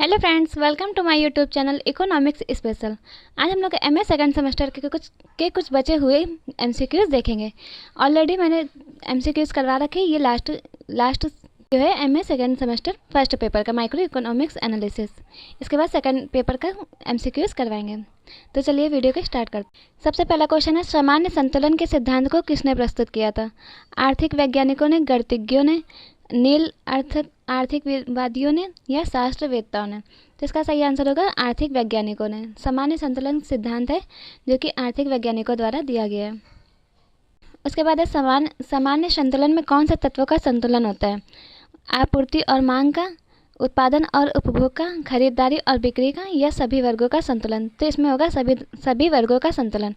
Hello friends, welcome to my YouTube channel economics special. आज हम लोग एमए सेकंड सेमेस्टर के कुछ बचे हुए एमसीक्यूज देखेंगे। ऑलरेडी मैंने एमसीक्यूज करवा रखे। ये लास्ट जो है MA second semester first paper का माइक्रो इकोनॉमिक्स एनालिसिस। इसके बाद सेकंड पेपर का एमसीक्यूज करवाएंगे। तो चलिए वीडियो को स्टार्ट करते हैं। सबसे पहला क्वेश्चन है, सामान्य संतुलन के सिद्धांत को किसने प्रस्तुत किया था? आर्थिक वैज्ञानिकों ने, गणितज्ञों ने, नील आर्थिकवादियों ने या शास्त्रवेत्ताओं ने? तो इसका सही आंसर होगा आर्थिक वैज्ञानिकों ने। सामान्य संतुलन सिद्धांत है जो कि आर्थिक वैज्ञानिकों द्वारा दिया गया है। उसके बाद है, सामान्य संतुलन में कौन से तत्वों का संतुलन होता है? आपूर्ति और मांग का, उत्पादन और उपभोग का, खरीदारी और बिक्री का, या सभी वर्गों का संतुलन? तो इसमें होगा सभी वर्गों का संतुलन।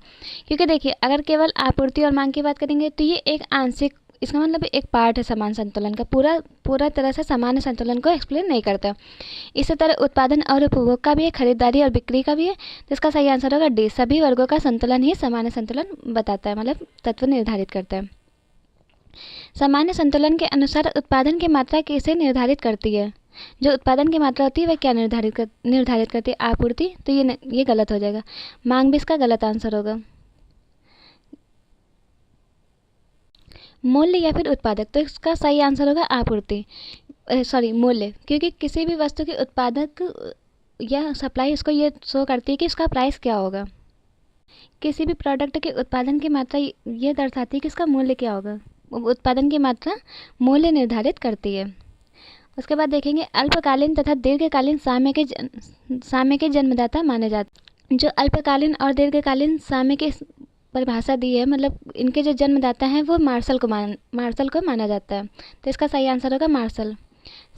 क्योंकि देखिए, अगर केवल आपूर्ति और मांग की बात करेंगे तो ये एक आंशिक, इसका मतलब एक पार्ट है समान संतुलन का। पूरा तरह से सामान्य संतुलन को एक्सप्लेन नहीं करता। इसी तरह उत्पादन और उपभोग का भी है, खरीदारी और बिक्री का भी है। तो इसका सही आंसर होगा डी, सभी वर्गों का संतुलन ही सामान्य संतुलन बताता है, मतलब तत्व निर्धारित करता है। सामान्य संतुलन के अनुसार उत्पादन की मात्रा किसे निर्धारित करती है? जो उत्पादन की मात्रा होती है वह क्या निर्धारित करती है? आपूर्ति। तो ये गलत हो जाएगा। मांग भी इसका गलत आंसर होगा। मूल्य या फिर उत्पादक? तो इसका सही आंसर होगा आपूर्ति, मूल्य। क्योंकि किसी भी वस्तु के उत्पादक या सप्लाई उसको ये शो करती है कि उसका प्राइस क्या होगा। किसी भी प्रोडक्ट के उत्पादन की मात्रा ये दर्शाती है कि उसका मूल्य क्या होगा। उत्पादन की मात्रा मूल्य निर्धारित करती है। उसके बाद देखेंगे, अल्पकालीन तथा दीर्घकालीन साम्य के जन्मदाता माने जाते। जो अल्पकालीन और दीर्घकालीन साम्य के परिभाषा दी है, मतलब इनके जो जन्मदाता हैं वो मार्शल को माना जाता है। तो इसका सही आंसर होगा मार्शल।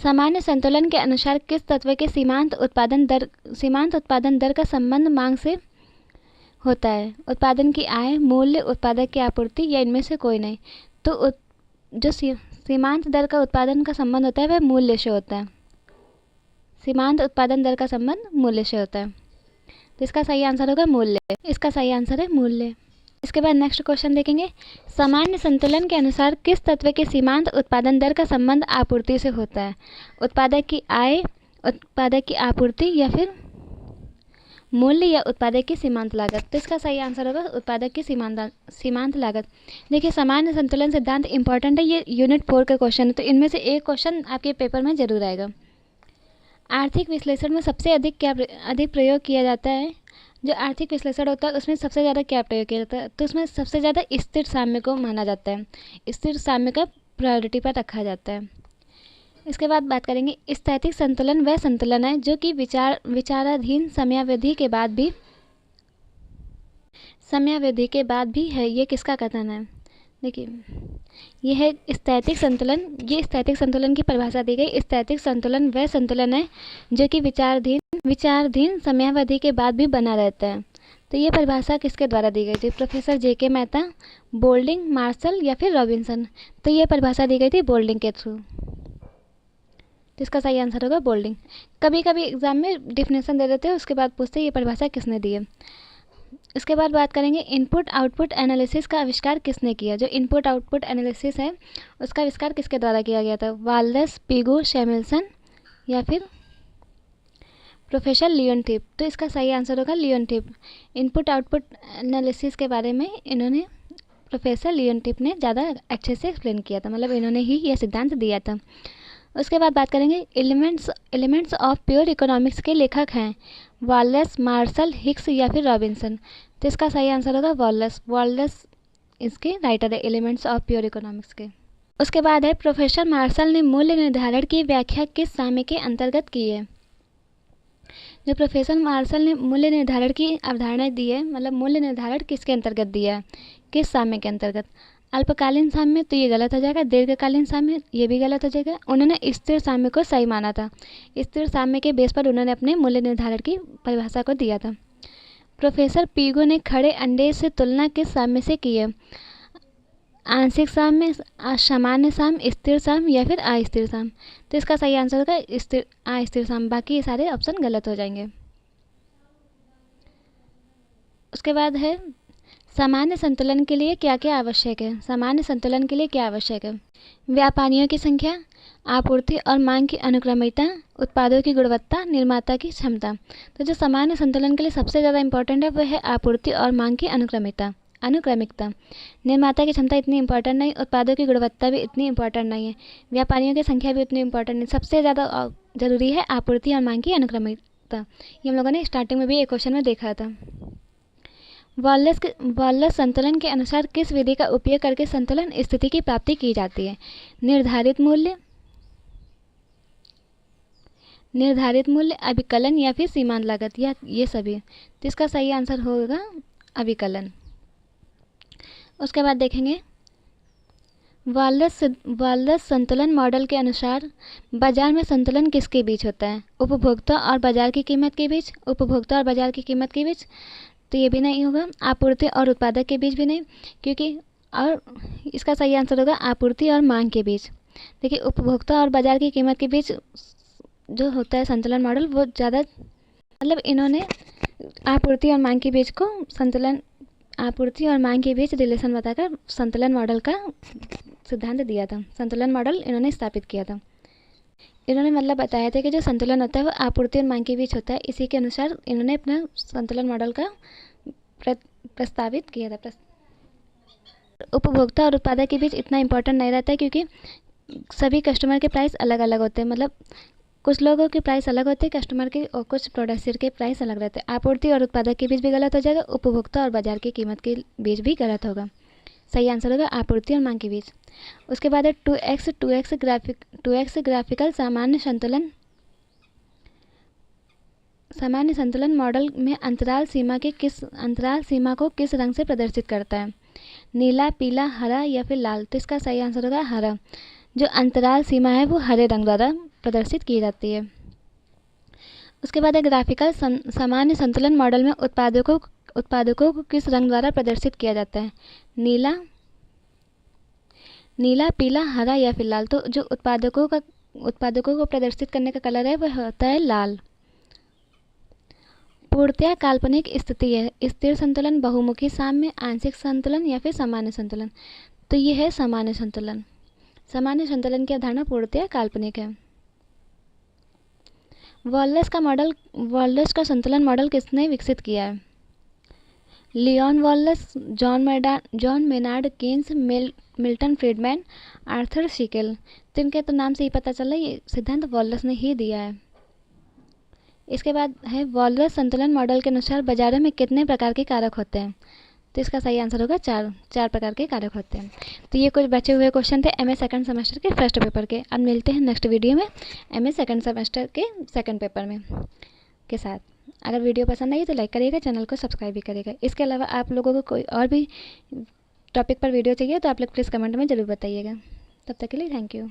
सामान्य संतुलन के अनुसार किस तत्व के सीमांत उत्पादन दर का संबंध मांग से होता है? उत्पादन की आय, मूल्य, उत्पादक की आपूर्ति, या इनमें से कोई नहीं? तो जो सीमांत दर का उत्पादन का संबंध होता है वह मूल्य से होता है। सीमांत उत्पादन दर का संबंध मूल्य से होता है। तो इसका सही आंसर होगा मूल्य। इसका सही आंसर है मूल्य। इसके बाद नेक्स्ट क्वेश्चन देखेंगे, सामान्य संतुलन के अनुसार किस तत्व के सीमांत उत्पादन दर का संबंध आपूर्ति से होता है? उत्पादक की आय, उत्पादक की आपूर्ति, या फिर मूल्य, या उत्पादक की सीमांत लागत? तो इसका सही आंसर होगा उत्पादक की सीमांत लागत। देखिए, सामान्य संतुलन सिद्धांत इंपॉर्टेंट है। ये यूनिट 4 का क्वेश्चन है, तो इनमें से एक क्वेश्चन आपके पेपर में जरूर आएगा। आर्थिक विश्लेषण में सबसे अधिक प्रयोग किया जाता है? जो आर्थिक विश्लेषण होता है उसमें सबसे ज़्यादा क्या प्रयोग किया जाता है? तो उसमें सबसे ज़्यादा स्थिर साम्य को माना जाता है। स्थिर साम्य का प्रायोरिटी पर रखा जाता है। इसके बाद बात करेंगे, स्थैतिक संतुलन वह संतुलन है जो कि विचाराधीन समयावधि के बाद भी है। ये किसका कथन है? देखिए, यह है स्थैतिक संतुलन। ये स्थैतिक संतुलन की परिभाषा दी गई। स्थैतिक संतुलन वह संतुलन है जो कि विचाराधीन समयावधि के बाद भी बना रहता है। तो ये परिभाषा किसके द्वारा दी गई थी? प्रोफेसर जेके मेहता, बोल्डिंग, मार्शल, या फिर रॉबिन्सन? तो ये परिभाषा दी गई थी बोल्डिंग के थ्रू। तो इसका सही आंसर होगा बोल्डिंग। कभी कभी एग्जाम में डिफिनेशन दे देते हैं, उसके बाद पूछते हैं ये परिभाषा किसने दी है। इसके बाद बात करेंगे, इनपुट आउटपुट एनालिसिस का आविष्कार किसने किया? जो इनपुट आउटपुट एनालिसिस है उसका आविष्कार किसके द्वारा किया गया था? वाल्रस, पिगो, सैमुएल्सन, या फिर प्रोफेसर लियोनथिप? तो इसका सही आंसर होगा लियोनथिप। इनपुट आउटपुट एनालिसिस के बारे में इन्होंने प्रोफेसर लियोनथिप ने ज़्यादा अच्छे से एक्सप्लेन किया था, मतलब इन्होंने ही यह सिद्धांत दिया था। उसके बाद बात करेंगे, एलिमेंट्स ऑफ प्योर इकोनॉमिक्स के लेखक हैं? वाल्रस, मार्शल, हिक्स, या फिर रॉबिन्सन? तो इसका सही आंसर होगा वाल्रस इसके राइटर है एलिमेंट्स ऑफ प्योर इकोनॉमिक्स के। उसके बाद है, प्रोफेसर मार्शल ने मूल्य निर्धारण की व्याख्या किस साम्य के अंतर्गत की है? जो प्रोफेसर मार्शल ने मूल्य निर्धारण की अवधारणा दी है, मतलब मूल्य निर्धारण किसके अंतर्गत दिया है, किस साम्य के अंतर्गत? अल्पकालीन साम्य? तो ये गलत हो जाएगा। दीर्घकालीन साम्य? ये भी गलत हो जाएगा। उन्होंने स्थिर साम्य को सही माना था। स्थिर साम्य के बेस पर उन्होंने अपने मूल्य निर्धारण की परिभाषा को दिया था। प्रोफेसर पीगो ने खड़े अंडे से तुलना किस साम्य से की है? आंशिक साम्य, सामान्य साम्य, स्थिर साम्य, या फिर अस्थिर साम्य? तो इसका सही आंसर होगा अस्थिर साम्य। बाकी ये सारे ऑप्शन गलत हो जाएंगे। उसके बाद है, सामान्य संतुलन के लिए क्या क्या आवश्यक है? सामान्य संतुलन के लिए क्या आवश्यक है? व्यापारियों की संख्या, आपूर्ति और मांग की अनुक्रमिकता, उत्पादों की गुणवत्ता, निर्माता की क्षमता। तो जो सामान्य संतुलन के लिए सबसे ज़्यादा इंपॉर्टेंट है वो है आपूर्ति और मांग की अनुक्रमिकता। निर्माता की क्षमता इतनी इंपॉर्टेंट नहीं, उत्पादों की गुणवत्ता भी इतनी इंपॉर्टेंट नहीं है, व्यापारियों की संख्या भी उतनी इंपॉर्टेंट नहीं, सबसे ज़्यादा ज़रूरी है आपूर्ति और मांग की अनुक्रमिकता। ये हम लोगों ने स्टार्टिंग में भी एक क्वेश्चन में देखा था। वॉलस संतुलन के अनुसार किस विधि का उपयोग करके संतुलन स्थिति की प्राप्ति की जाती है? निर्धारित मूल्य, अभिकलन या फिर सीमांत लागत, या ये सभी। तो इसका सही आंसर होगा अभिकलन। उसके बाद देखेंगे वॉलस संतुलन मॉडल के अनुसार बाजार में संतुलन किसके बीच होता है? उपभोक्ता और बाजार की कीमत के बीच, उपभोक्ता और बाजार की कीमत के बीच, तो ये भी नहीं होगा। आपूर्ति और उत्पादक के बीच भी नहीं, क्योंकि और इसका सही आंसर होगा आपूर्ति और मांग के बीच। देखिए उपभोक्ता और बाजार की कीमत के बीच जो होता है संतुलन मॉडल वो ज़्यादा, मतलब इन्होंने आपूर्ति और मांग के बीच को आपूर्ति और मांग के बीच रिलेशन बताकर संतुलन मॉडल का सिद्धांत दिया था, संतुलन मॉडल इन्होंने स्थापित किया था। इन्होंने मतलब बताया था कि जो संतुलन होता है वो आपूर्ति और मांग के बीच होता है, इसी के अनुसार इन्होंने अपना संतुलन मॉडल का प्रस्तावित किया था। उपभोक्ता और उत्पादक के बीच इतना इंपॉर्टेंट नहीं रहता है, क्योंकि सभी कस्टमर के प्राइस अलग अलग होते हैं, मतलब कुछ लोगों के प्राइस अलग होते हैं कस्टमर के, और कुछ प्रोड्यूसर के प्राइस अलग रहते हैं। आपूर्ति और उत्पादक के बीच भी गलत हो जाएगा, उपभोक्ता और बाजार की कीमत के बीच भी गलत होगा। सही आंसर होगा आपूर्ति और मांग के बीच। उसके बाद है 2x ग्राफिकल सामान्य संतुलन मॉडल में अंतराल सीमा को किस रंग से प्रदर्शित करता है? नीला, पीला, हरा या फिर लाल। तो इसका सही आंसर होगा हरा। जो अंतराल सीमा है वो हरे रंग द्वारा प्रदर्शित की जाती है। उसके बाद है ग्राफिकल सामान्य संतुलन मॉडल में उत्पादकों को किस रंग द्वारा प्रदर्शित किया जाता है? नीला, पीला, हरा या फिर लाल। तो जो उत्पादकों को प्रदर्शित करने का कलर है वह होता है लाल। पूर्णतया काल्पनिक स्थिति है स्थिर संतुलन, बहुमुखी साम्य, आंशिक संतुलन या फिर सामान्य संतुलन। तो ये है सामान्य संतुलन। सामान्य संतुलन की अवधारणा पूर्णतया काल्पनिक है। वॉलस का संतुलन मॉडल किसने विकसित किया है? Leon Walras, John Maynard Keynes, Milton Friedman, Arthur शिकेल। तो इनके तो नाम से ही पता चला ये सिद्धांत वॉलस ने ही दिया है। इसके बाद है वॉलस संतुलन मॉडल के अनुसार बाजारों में कितने प्रकार के कारक होते हैं? तो इसका सही आंसर होगा चार प्रकार के कारक होते हैं। तो ये कुछ बचे हुए क्वेश्चन थे एमए सेकंड सेमेस्टर के फर्स्ट पेपर के। अब मिलते हैं नेक्स्ट वीडियो में एमए सेकंड सेमेस्टर के सेकंड पेपर में के साथ। अगर वीडियो पसंद आई तो लाइक करिएगा, चैनल को सब्सक्राइब भी करिएगा। इसके अलावा आप लोगों को कोई और भी टॉपिक पर वीडियो चाहिए तो आप लोग प्लीज़ कमेंट में ज़रूर बताइएगा। तब तक के लिए थैंक यू।